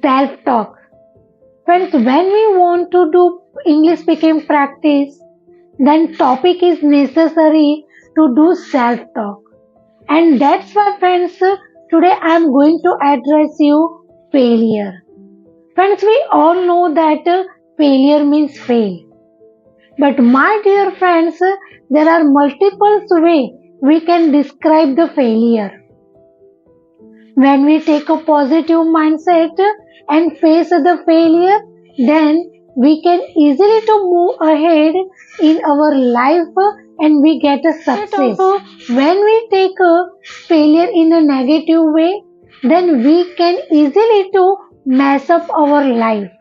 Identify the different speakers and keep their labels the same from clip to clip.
Speaker 1: Self-talk. Friends, when we want to do English speaking practice, then topic is necessary to do self-talk. And that's why friends, today I am going to address you failure. Friends, we all know that failure means fail. But my dear friends, there are multiple ways we can describe the failure. When we take a positive mindset and face the failure, then we can easily to move ahead in our life and we get a success. When we take a failure in a negative way, then we can easily to mess up our life.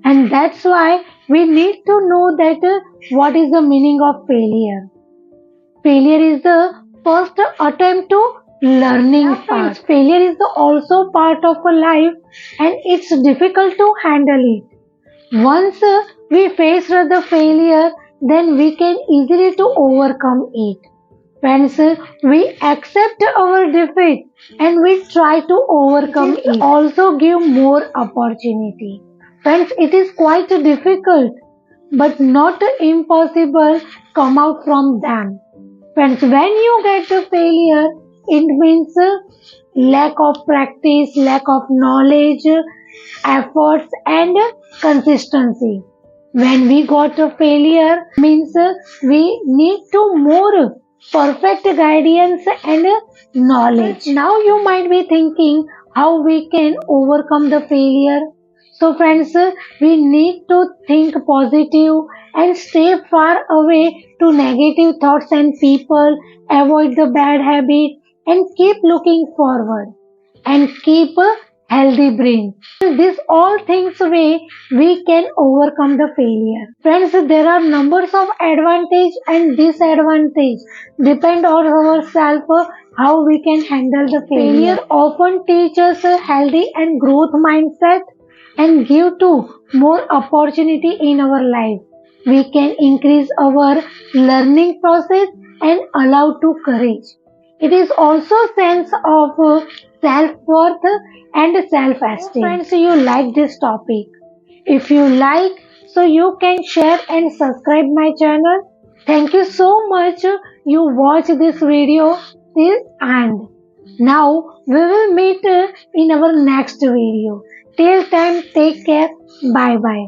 Speaker 1: And that's why we need to know that what is the meaning of failure. Failure is the first attempt to learning part. Failure is also part of a life and it's difficult to handle it. Once we face the failure, then we can easily to overcome it. Friends, we accept our defeat and we try to overcome it. Also give more opportunity. Friends, it is quite difficult but not impossible come out from them. Friends, when you get a failure, it means lack of practice, lack of knowledge, efforts and consistency. When we got a failure, means we need to more perfect guidance and knowledge. Now you might be thinking how we can overcome the failure. So friends, we need to think positive and stay far away to negative thoughts and people, avoid the bad habit and keep looking forward and keep a healthy brain. These all things way we can overcome the failure. Friends, there are numbers of advantage and disadvantage. Depend on ourselves how we can handle the failure. Often teaches a healthy and growth mindset and give to more opportunity in our life. We can increase our learning process and allow to courage. It is also sense of self-worth and self-esteem. Friends, you like this topic. If you like, so you can share and subscribe my channel. Thank you so much you watch this video till end. Now we will meet in our next video. Till time, take care. Bye bye.